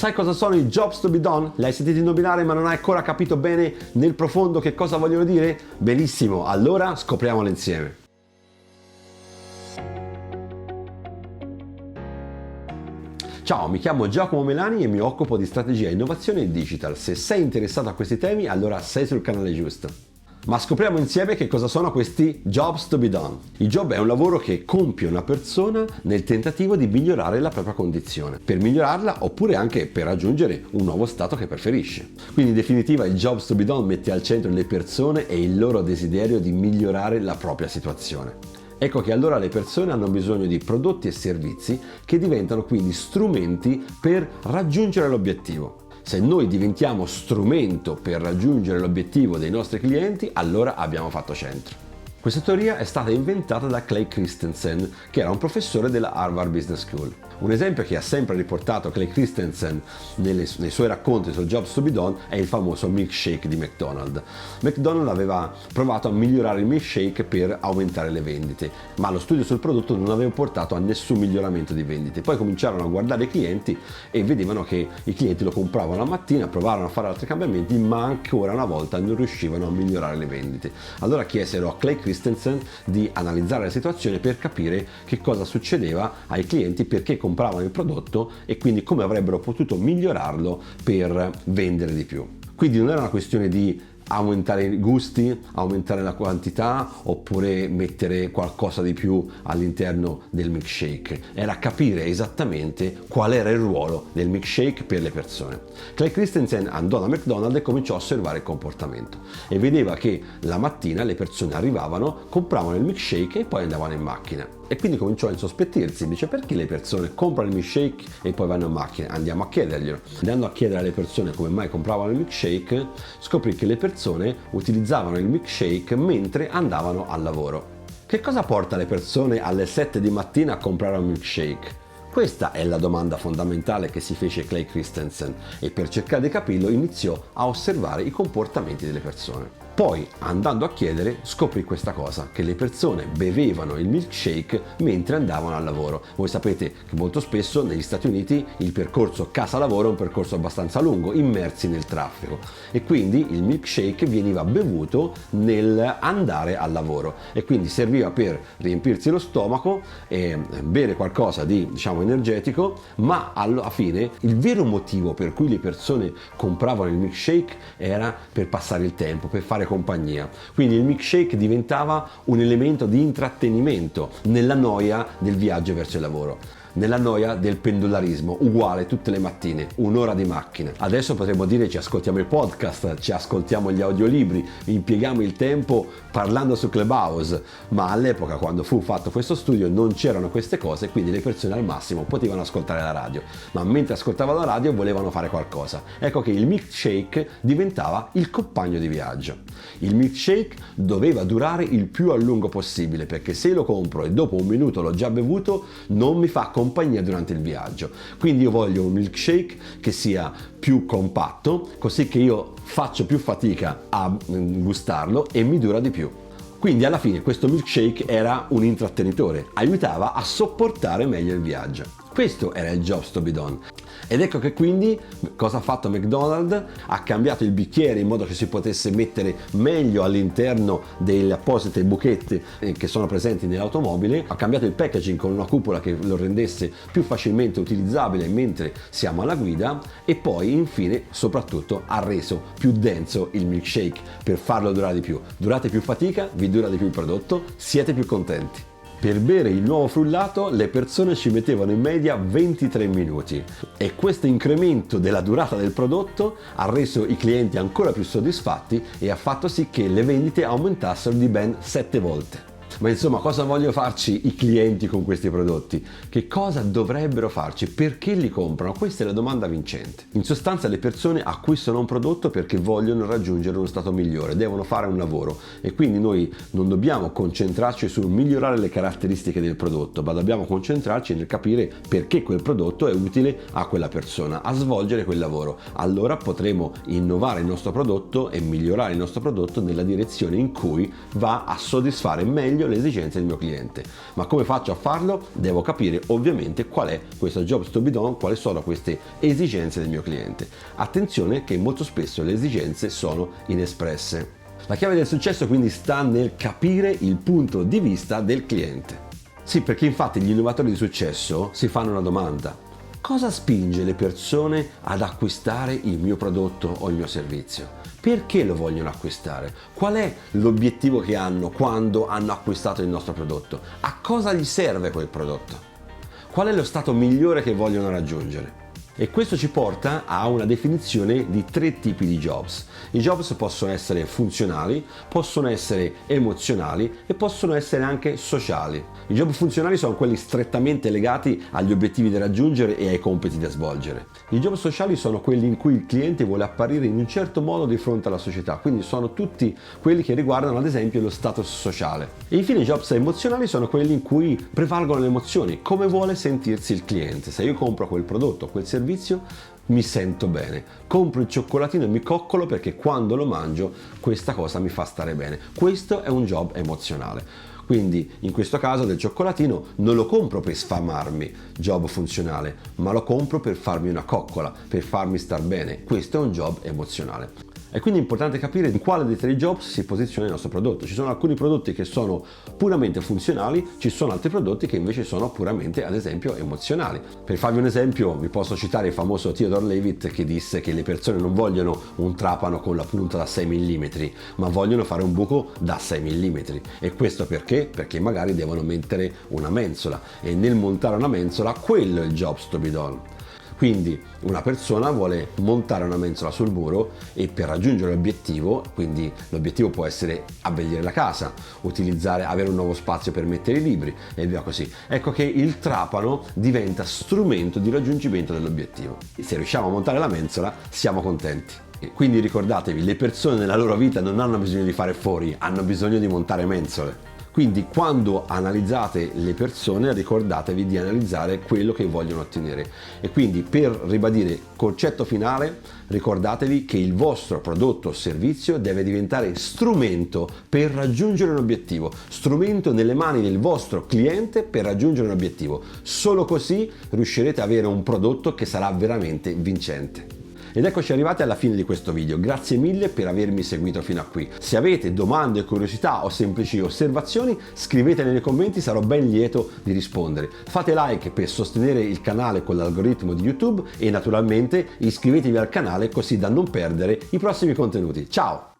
Sai cosa sono i jobs to be done? Li hai sentiti nominare ma non hai ancora capito bene nel profondo che cosa vogliono dire? Benissimo, allora scopriamolo insieme. Ciao, mi chiamo Giacomo Melani e mi occupo di strategia, innovazione e digital. Se sei interessato a questi temi, allora sei sul canale giusto. Ma scopriamo insieme che cosa sono questi jobs to be done. Il job è un lavoro che compie una persona nel tentativo di migliorare la propria condizione, per migliorarla oppure anche per raggiungere un nuovo stato che preferisce. Quindi in definitiva il jobs to be done mette al centro le persone e il loro desiderio di migliorare la propria situazione. Ecco che allora le persone hanno bisogno di prodotti e servizi che diventano quindi strumenti per raggiungere l'obiettivo. Se noi diventiamo strumento per raggiungere l'obiettivo dei nostri clienti, allora abbiamo fatto centro. Questa teoria è stata inventata da Clay Christensen, che era un professore della Harvard Business School. Un esempio che ha sempre riportato Clay Christensen nei suoi racconti sul Jobs to be Done è il famoso milkshake di McDonald's. McDonald's aveva provato a migliorare il milkshake per aumentare le vendite, ma lo studio sul prodotto non aveva portato a nessun miglioramento di vendite. Poi cominciarono a guardare i clienti e vedevano che i clienti lo compravano la mattina, provarono a fare altri cambiamenti, ma ancora una volta non riuscivano a migliorare le vendite. Allora chiesero a Clay Christensen di analizzare la situazione per capire che cosa succedeva ai clienti, perché compravano il prodotto e quindi come avrebbero potuto migliorarlo per vendere di più. Quindi non era una questione di aumentare i gusti, aumentare la quantità oppure mettere qualcosa di più all'interno del milkshake. Era capire esattamente qual era il ruolo del milkshake per le persone. Clay Christensen andò da McDonald's e cominciò a osservare il comportamento e vedeva che la mattina le persone arrivavano, compravano il milkshake e poi andavano in macchina. E quindi cominciò a insospettirsi, dice: perché le persone comprano il milkshake e poi vanno in macchina? Andiamo a chiederglielo. Andando a chiedere alle persone come mai compravano il milkshake, scoprì che le persone utilizzavano il milkshake mentre andavano al lavoro. Che cosa porta le persone alle 7 di mattina a comprare un milkshake? Questa è la domanda fondamentale che si fece Clay Christensen e per cercare di capirlo iniziò a osservare i comportamenti delle persone. Poi, andando a chiedere, scoprì questa cosa, che le persone bevevano il milkshake mentre andavano al lavoro. Voi sapete che molto spesso negli Stati Uniti il percorso casa-lavoro è un percorso abbastanza lungo, immersi nel traffico, e quindi il milkshake veniva bevuto nel andare al lavoro e quindi serviva per riempirsi lo stomaco e bere qualcosa di, energetico, ma alla fine il vero motivo per cui le persone compravano il milkshake era per passare il tempo, per fare compagnia. Quindi il milkshake diventava un elemento di intrattenimento nella noia del viaggio verso il lavoro, nella noia del pendolarismo, uguale tutte le mattine, un'ora di macchina. Adesso potremmo dire ci ascoltiamo il podcast, ci ascoltiamo gli audiolibri, impieghiamo il tempo parlando su Clubhouse, ma all'epoca quando fu fatto questo studio non c'erano queste cose, quindi le persone al massimo potevano ascoltare la radio, ma mentre ascoltavano la radio volevano fare qualcosa. Ecco che il milkshake diventava il compagno di viaggio. Il milkshake doveva durare il più a lungo possibile, perché se lo compro e dopo un minuto l'ho già bevuto non mi fa compagnia durante il viaggio. Quindi io voglio un milkshake che sia più compatto, così che io faccio più fatica a gustarlo e mi dura di più. Quindi alla fine questo milkshake era un intrattenitore, aiutava a sopportare meglio il viaggio. Questo era il jobs to be done. Ed ecco che quindi cosa ha fatto McDonald's? Ha cambiato il bicchiere in modo che si potesse mettere meglio all'interno delle apposite buchette che sono presenti nell'automobile, ha cambiato il packaging con una cupola che lo rendesse più facilmente utilizzabile mentre siamo alla guida e poi infine soprattutto ha reso più denso il milkshake per farlo durare di più. Durate più fatica, vi dura di più il prodotto, siete più contenti. Per bere il nuovo frullato le persone ci mettevano in media 23 minuti e questo incremento della durata del prodotto ha reso i clienti ancora più soddisfatti e ha fatto sì che le vendite aumentassero di ben 7 volte. Ma insomma, cosa vogliono farci i clienti con questi prodotti? Che cosa dovrebbero farci? Perché li comprano? Questa è la domanda vincente. In sostanza le persone acquistano un prodotto perché vogliono raggiungere uno stato migliore, devono fare un lavoro e quindi noi non dobbiamo concentrarci sul migliorare le caratteristiche del prodotto, ma dobbiamo concentrarci nel capire perché quel prodotto è utile a quella persona, a svolgere quel lavoro. Allora potremo innovare il nostro prodotto e migliorare il nostro prodotto nella direzione in cui va a soddisfare meglio le esigenze del mio cliente. Ma come faccio a farlo? Devo capire ovviamente qual è questo jobs to be done, quali sono queste esigenze del mio cliente. Attenzione che molto spesso le esigenze sono inespresse. La chiave del successo quindi sta nel capire il punto di vista del cliente. Sì, perché infatti gli innovatori di successo si fanno una domanda: cosa spinge le persone ad acquistare il mio prodotto o il mio servizio? Perché lo vogliono acquistare? Qual è l'obiettivo che hanno quando hanno acquistato il nostro prodotto? A cosa gli serve quel prodotto? Qual è lo stato migliore che vogliono raggiungere? E questo ci porta a una definizione di 3 tipi di jobs. I jobs possono essere funzionali, possono essere emozionali e possono essere anche sociali. I job funzionali sono quelli strettamente legati agli obiettivi da raggiungere e ai compiti da svolgere. I job sociali sono quelli in cui il cliente vuole apparire in un certo modo di fronte alla società, quindi sono tutti quelli che riguardano ad esempio lo status sociale. E infine i jobs emozionali sono quelli in cui prevalgono le emozioni, come vuole sentirsi il cliente. Se io compro quel prodotto, quel servizio, mi sento bene, compro il cioccolatino e mi coccolo perché quando lo mangio questa cosa mi fa stare bene. Questo è un job emozionale. Quindi in questo caso del cioccolatino non lo compro per sfamarmi, job funzionale, ma lo compro per farmi una coccola, per farmi star bene. Questo è un job emozionale. È quindi importante capire in quale dei 3 jobs si posiziona il nostro prodotto. Ci sono alcuni prodotti che sono puramente funzionali, ci sono altri prodotti che invece sono puramente, ad esempio, emozionali. Per farvi un esempio, vi posso citare il famoso Theodore Levitt che disse che le persone non vogliono un trapano con la punta da 6 mm, ma vogliono fare un buco da 6 mm. E questo perché? Perché magari devono mettere una mensola e nel montare una mensola quello è il jobs to be done. Quindi una persona vuole montare una mensola sul muro e per raggiungere l'obiettivo, quindi l'obiettivo può essere abbellire la casa, avere un nuovo spazio per mettere i libri e via così. Ecco che il trapano diventa strumento di raggiungimento dell'obiettivo. Se riusciamo a montare la mensola siamo contenti. Quindi ricordatevi, le persone nella loro vita non hanno bisogno di fare fori, hanno bisogno di montare mensole. Quindi quando analizzate le persone ricordatevi di analizzare quello che vogliono ottenere e quindi per ribadire concetto finale ricordatevi che il vostro prodotto o servizio deve diventare strumento per raggiungere un obiettivo, strumento nelle mani del vostro cliente per raggiungere un obiettivo. Solo così riuscirete ad avere un prodotto che sarà veramente vincente. Ed eccoci arrivati alla fine di questo video, grazie mille per avermi seguito fino a qui. Se avete domande, curiosità o semplici osservazioni scrivetele nei commenti, sarò ben lieto di rispondere. Fate like per sostenere il canale con l'algoritmo di YouTube e naturalmente iscrivetevi al canale così da non perdere i prossimi contenuti. Ciao!